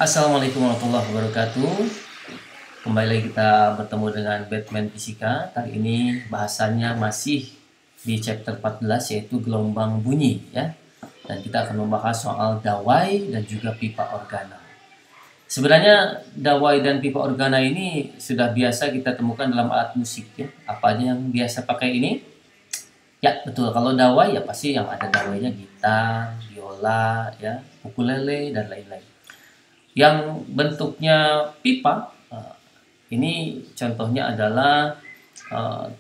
Assalamualaikum warahmatullahi wabarakatuh. Kembali lagi kita bertemu dengan Batman Fisika. Kali ini bahasannya masih di chapter 14 yaitu gelombang bunyi ya. Dan kita akan membahas soal dawai dan juga pipa organa. Sebenarnya dawai dan pipa organa ini sudah biasa kita temukan dalam alat musik ya. Apa aja yang biasa pakai ini? Ya betul, kalau dawai ya pasti yang ada dawainya gitar, biola, ya, ukulele dan lain-lain. Yang bentuknya pipa, ini contohnya adalah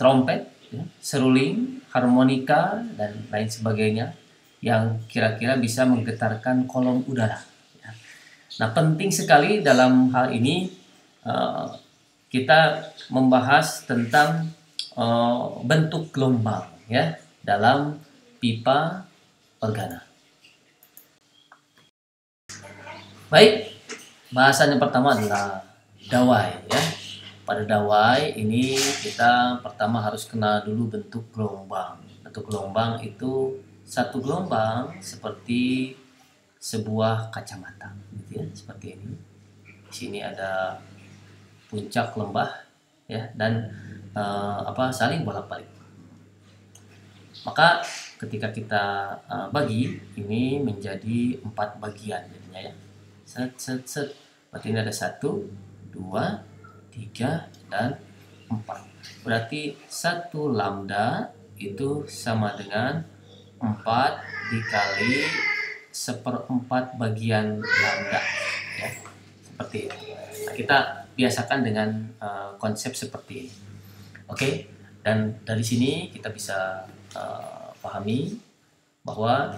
trompet, ya, seruling, harmonika, dan lain sebagainya yang kira-kira bisa menggetarkan kolom udara. Ya. Nah, penting sekali dalam hal ini kita membahas tentang bentuk gelombang ya dalam pipa organa. Baik. Bahasan yang pertama adalah dawai ya. Pada dawai ini kita pertama harus kenal dulu bentuk gelombang. Bentuk gelombang itu satu gelombang seperti sebuah kacamata gitu ya, seperti ini. Di sini ada puncak lembah ya dan saling bolak-balik. Maka ketika kita bagi ini menjadi 4 bagian jadinya ya. Set. Berarti ini ada 1, 2, 3, dan 4. Berarti 1 lambda itu sama dengan 4 dikali 1/4 bagian lambda. Ya, seperti itu. Nah, kita biasakan dengan konsep seperti ini. Oke, dan dari sini kita bisa pahami bahwa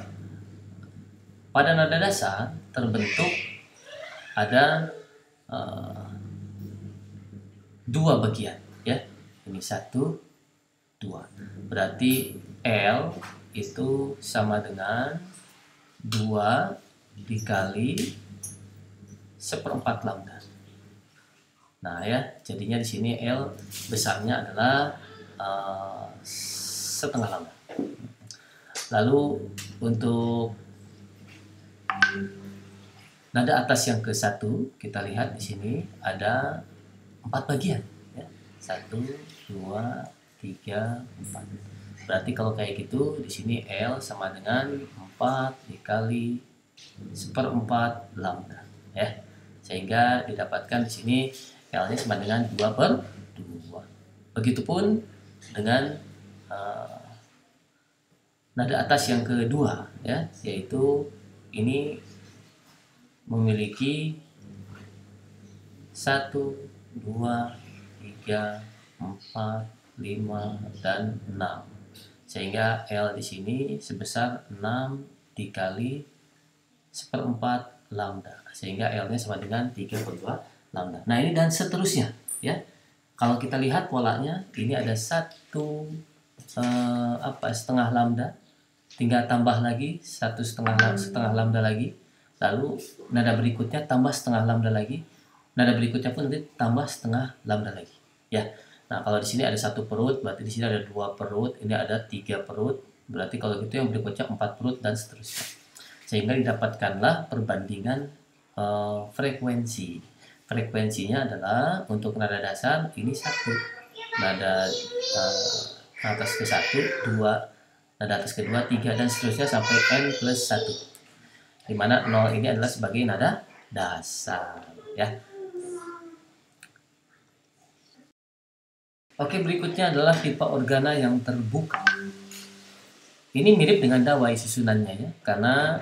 pada nada dasar terbentuk ada 2 bagian ya, ini 1, 2, berarti L itu sama dengan 2 dikali 1/4 lambda. Nah ya, jadinya di sini L besarnya adalah setengah lambda. Lalu untuk nada atas yang ke-1 kita lihat di sini ada 4 bagian ya. 1, 2, 3, 4. Berarti kalau kayak gitu di sini L sama dengan 4 dikali 1/4 lambda ya. Sehingga didapatkan di sini L-nya sama dengan 2/2. Begitupun dengan nada atas yang kedua ya, yaitu ini memiliki 1, 2, 3, 4, 5, dan 6. Sehingga L di sini sebesar 6 dikali 1/4 lambda. Sehingga L-nya sama dengan 3/2 lambda. Nah, ini dan seterusnya ya. Kalau kita lihat polanya, ini ada 1 setengah lambda, tinggal tambah lagi 1 setengah lambda lagi. Lalu nada berikutnya tambah setengah lambda lagi. Nada berikutnya pun nanti tambah setengah lambda lagi. Ya. Nah, kalau di sini ada 1 perut, berarti di sini ada 2 perut, ini ada 3 perut. Berarti kalau gitu yang berikutnya 4 perut dan seterusnya. Sehingga didapatkanlah perbandingan frekuensi. Frekuensinya adalah untuk nada dasar ini 1. Nada atas ke-1, 2, nada atas kedua, 3, dan seterusnya sampai n+1. Di mana 0 ini adalah sebagai nada dasar ya. Oke, berikutnya adalah pipa organa yang terbuka. Ini mirip dengan dawai susunannya ya, karena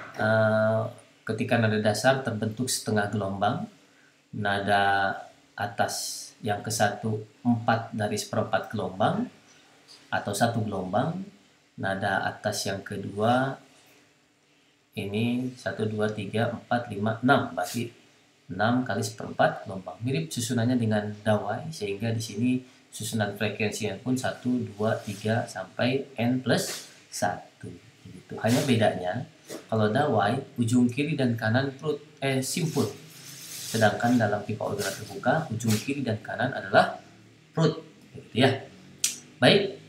ketika nada dasar terbentuk setengah gelombang, nada atas yang ke-1 4 dari 1/4 gelombang atau 1 gelombang, nada atas yang kedua ini 1, 2, 3, 4, 5, 6, berarti 6 kali 1/4 gelombang. Mirip susunannya dengan dawai, sehingga di sini susunan frekuensinya pun 1, 2, 3 sampai n+1. Gitu. Hanya bedanya kalau dawai ujung kiri dan kanan simpul. Sedangkan dalam pipa organa terbuka ujung kiri dan kanan adalah perut. Gitu ya. Baik.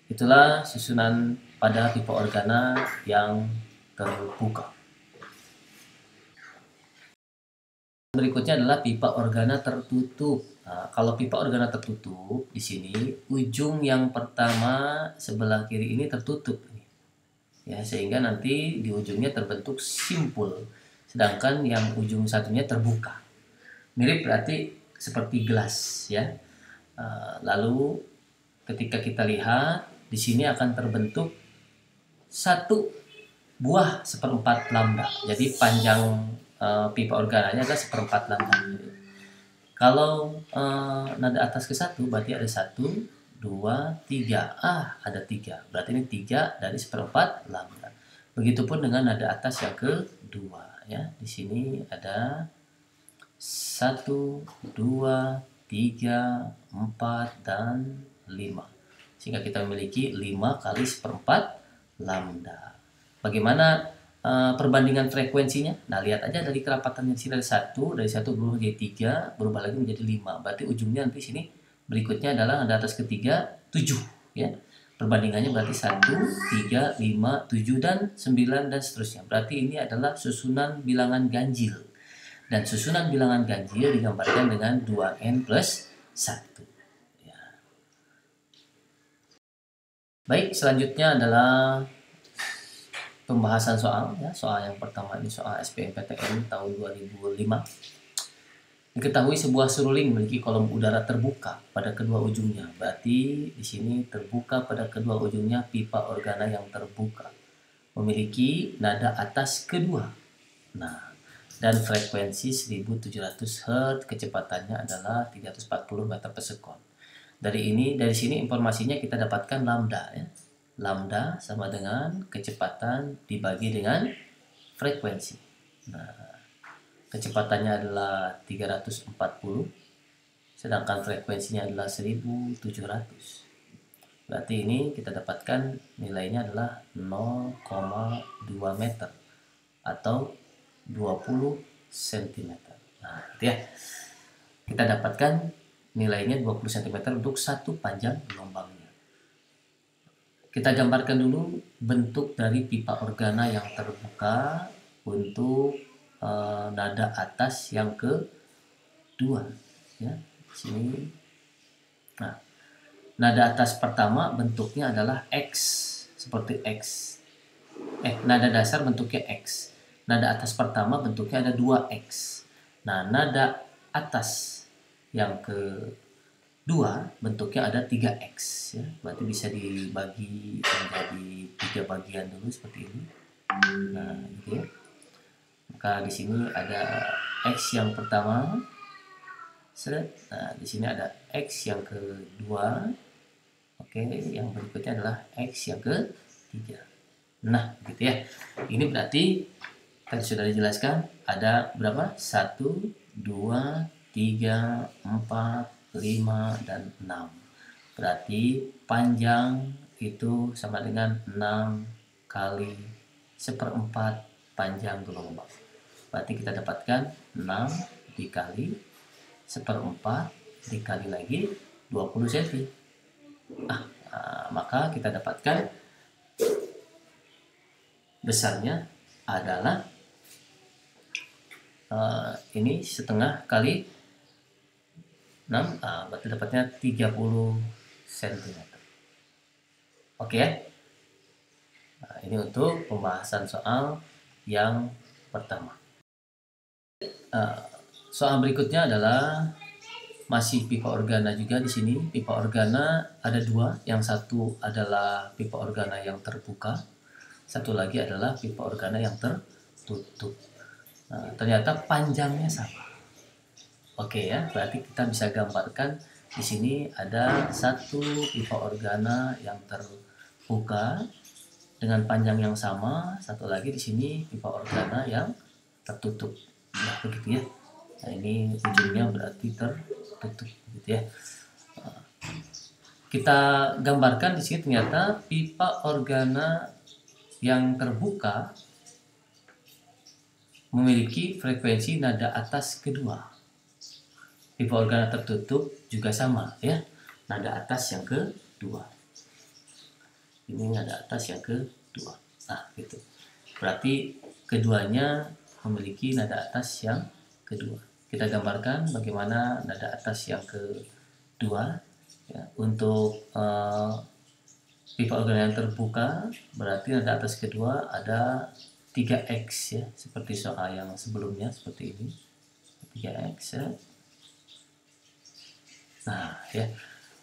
Itulah susunan pada pipa organa yang terbuka. Berikutnya adalah pipa organa tertutup. Nah, kalau pipa organa tertutup di sini ujung yang pertama sebelah kiri ini tertutup, ya, sehingga nanti di ujungnya terbentuk simpul, sedangkan yang ujung satunya terbuka. Mirip berarti seperti gelas, ya. Lalu ketika kita lihat di sini akan terbentuk satu buah seperempat lambda. Jadi panjang pipa organanya adalah seperempat lambda. Kalau nada atas ke satu berarti ada 1, 2, 3. Ada 3. Berarti ini 3 dari seperempat lambda. Begitupun dengan nada atas yang kedua, ya. Di sini ada 1, 2, 3, 4, dan 5. Sehingga kita memiliki 5 kali seperempat lambda. Bagaimana perbandingan frekuensinya? Nah, lihat aja dari kerapatannya di sini dari 1 berubah jadi 3, berubah lagi menjadi 5. Berarti ujungnya nanti sini berikutnya adalah nada atas ketiga 7, ya. Perbandingannya berarti 1, 3, 5, 7, dan 9, dan seterusnya. Berarti ini adalah susunan bilangan ganjil. Dan susunan bilangan ganjil digambarkan dengan 2n plus 1. Ya. Baik, selanjutnya adalah pembahasan soal, ya. Soal yang pertama ini soal SBMPTN tahun 2005. Diketahui sebuah seruling memiliki kolom udara terbuka pada kedua ujungnya. Berarti di sini terbuka pada kedua ujungnya pipa organa yang terbuka. Memiliki nada atas kedua. Nah, dan frekuensi 1700 Hz, kecepatannya adalah 340 meter per sekon. Dari sini informasinya kita dapatkan lambda, ya. Lambda sama dengan kecepatan dibagi dengan frekuensi. Nah, kecepatannya adalah 340, sedangkan frekuensinya adalah 1700. Berarti ini kita dapatkan nilainya adalah 0,2 meter atau 20 cm. Nah, itu ya. Kita dapatkan nilainya 20 cm untuk satu panjang gelombangnya. Kita gambarkan dulu bentuk dari pipa organa yang terbuka untuk nada atas yang kedua, ya. Sini. Nah, nada atas pertama bentuknya adalah X, seperti X. Nada dasar bentuknya X. Nada atas pertama bentuknya ada 2X. Nah, nada atas yang kedua bentuknya ada 3X, ya. Berarti bisa dibagi menjadi 3 bagian dulu seperti ini. Nah, gitu ya. Maka di sini ada X yang pertama. Nah, di sini ada X yang kedua. Oke, yang berikutnya adalah X yang ketiga. Nah, gitu ya. Ini berarti tadi sudah dijelaskan ada berapa? 1, 2, 3, 4, 5, dan 6. Berarti panjang itu sama dengan 6 kali seperempat panjang gelombang. Berarti kita dapatkan 6 dikali seperempat dikali lagi 20 cm. Maka kita dapatkan besarnya adalah ini setengah kali 6, berarti dapatnya 30 cm. Oke ya. Nah, ini untuk pembahasan soal yang pertama. Soal berikutnya adalah masih pipa organa juga di sini. Pipa organa ada 2, yang satu adalah pipa organa yang terbuka, satu lagi adalah pipa organa yang tertutup. Nah, ternyata panjangnya sama. Oke ya, berarti kita bisa gambarkan di sini ada satu pipa organa yang terbuka dengan panjang yang sama, satu lagi di sini pipa organa yang tertutup. Nah, begitu ya. Nah, ini ujungnya berarti tertutup, gitu ya. Kita gambarkan di sini ternyata pipa organa yang terbuka memiliki frekuensi nada atas kedua. Pipa organa tertutup juga sama, ya. Nada atas yang kedua. Ini nada atas yang kedua. Nah, gitu. Berarti keduanya memiliki nada atas yang kedua. kita gambarkan bagaimana nada atas yang kedua. Ya, untuk pipa organa yang terbuka berarti nada atas kedua ada 3x ya, seperti soal yang sebelumnya seperti ini 3x ya. Nah ya,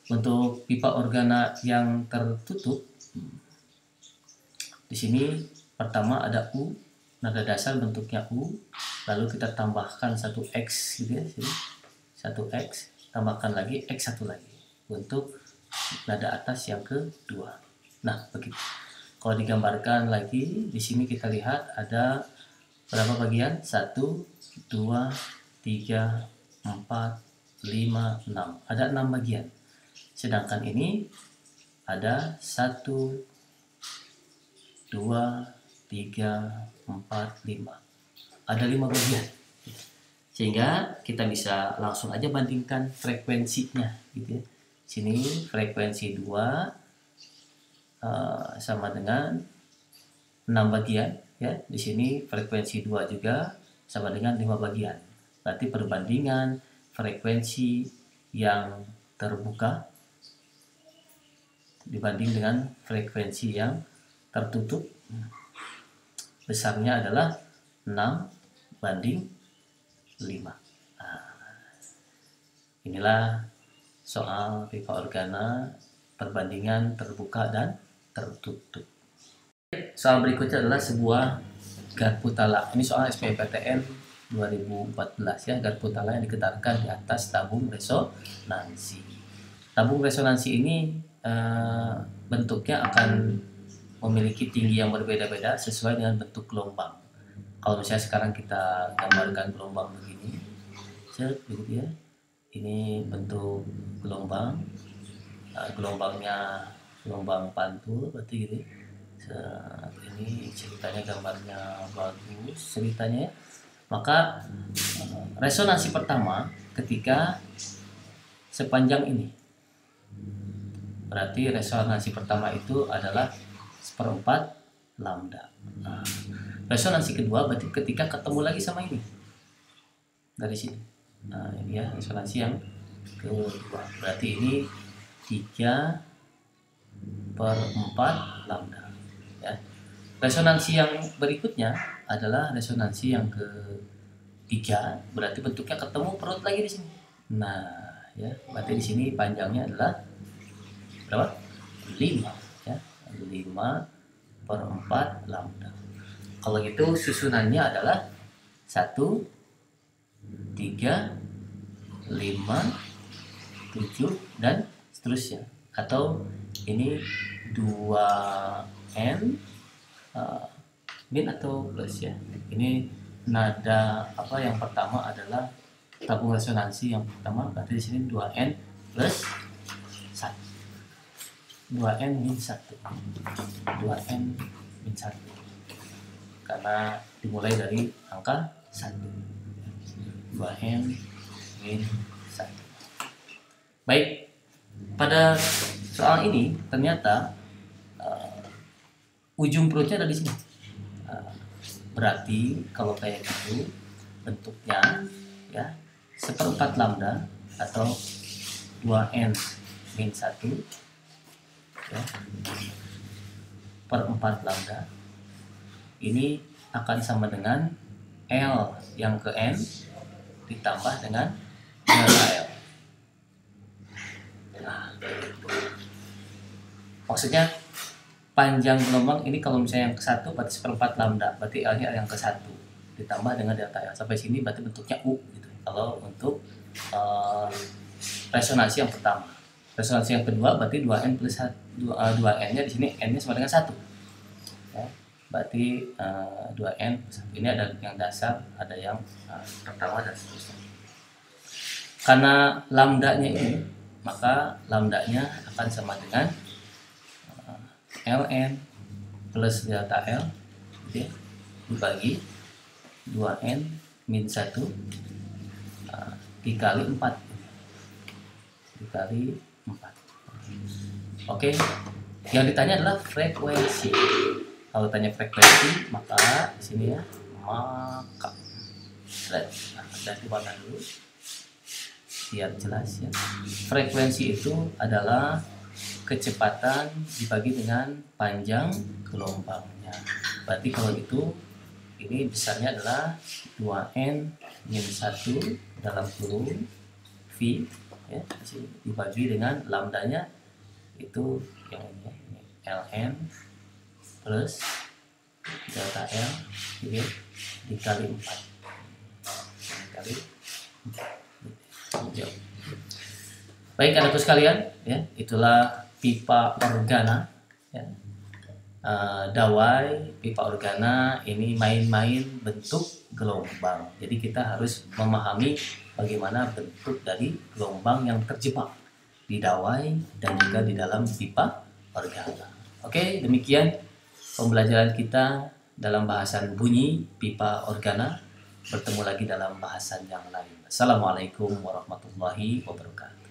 untuk pipa organa yang tertutup di sini pertama ada U, nada dasar bentuknya U, lalu kita tambahkan 1x gitu ya, sini 1x, tambahkan lagi x satu lagi untuk nada atas yang kedua. Nah, begitu. Kalau digambarkan lagi, di sini kita lihat ada berapa bagian? 1, 2, 3, 4, 5, 6. Ada 6 bagian. Sedangkan ini ada 1, 2, 3, 4, 5. Ada 5 bagian. Sehingga kita bisa langsung aja bandingkan frekuensinya gitu ya. Sini frekuensi 2 sama dengan 6 bagian ya. Di sini frekuensi 2 juga sama dengan 5 bagian. Berarti perbandingan frekuensi yang terbuka dibanding dengan frekuensi yang tertutup besarnya adalah 6:5. Inilah soal pipa organa perbandingan terbuka dan tertutup. Soal berikutnya adalah sebuah garpu tala. Ini soal SBMPTN 2014 ya, garpu tala yang diketarkan di atas tabung resonansi. Tabung resonansi ini bentuknya akan memiliki tinggi yang berbeda-beda sesuai dengan bentuk gelombang. Kalau misalnya sekarang kita gambarkan gelombang begini, begitu ya. Ini bentuk gelombang, gelombangnya gelombang pantul, berarti gitu. Ini ceritanya gambarnya bagus ceritanya. Maka resonansi pertama ketika sepanjang ini, berarti resonansi pertama itu adalah 1/4 lambda. Nah, resonansi kedua berarti ketika ketemu lagi sama ini dari sini. Nah ini ya resonansi yang kedua, berarti ini 3/4 lambda ya. Resonansi yang berikutnya adalah resonansi yang ketiga, berarti bentuknya ketemu perut lagi di sini. Nah ya, berarti di sini panjangnya adalah berapa? 5 ya, 5/4 lambda. Kalau gitu susunannya adalah 1, 3, 5, 7 dan seterusnya. Atau ini 2n min atau plus ya. Ini nada apa yang pertama adalah tabung resonansi yang pertama, berarti di sini 2n plus 1. 2n min 1. 2n min 1. Karena dimulai dari angka 1. 2n min 1. Baik, pada soal ini ternyata ujung perutnya ada di sini. Berarti kalau kayak gitu bentuknya ya 1/4 lambda atau 2n min 1 ya, per 4 lambda ini akan sama dengan L yang ke N ditambah dengan delta L. Nah, maksudnya panjang gelombang ini kalau misalnya yang ke-1 berarti 1/4 lambda, berarti L-nya yang ke-1 ditambah dengan delta L. Sampai sini berarti bentuknya U gitu. Kalau untuk resonansi yang pertama. Resonansi yang kedua berarti 2n plus 2n-nya di sini n-nya sama dengan 1. Ya, berarti 2n plus 1. Ini ada yang dasar, ada yang pertama dan seterusnya. Karena lambdanya ini, maka lambdanya akan sama dengan ln plus delta L gitu ya, dibagi 2n min 1 dikali 4 dikali 4. Oke, yang ditanya adalah frekuensi. Kalau tanya frekuensi, maka di sini ya, maka Dan dibuatkan dulu biar jelas ya. Frekuensi itu adalah kecepatan dibagi dengan panjang gelombangnya. Berarti kalau itu ini besarnya adalah 2n-1 dalam kurung V ya, dibagi dengan lambdanya itu yang ini ln plus delta L ini dikali 4 dikali 4. Baik anak-anak sekalian ya, itulah pipa organa ya. Dawai pipa organa ini main-main bentuk gelombang. Jadi kita harus memahami bagaimana bentuk dari gelombang yang terjebak di dawai dan juga di dalam pipa organa. Oke, demikian pembelajaran kita dalam bahasan bunyi pipa organa. Bertemu lagi dalam bahasan yang lain. Assalamualaikum warahmatullahi wabarakatuh.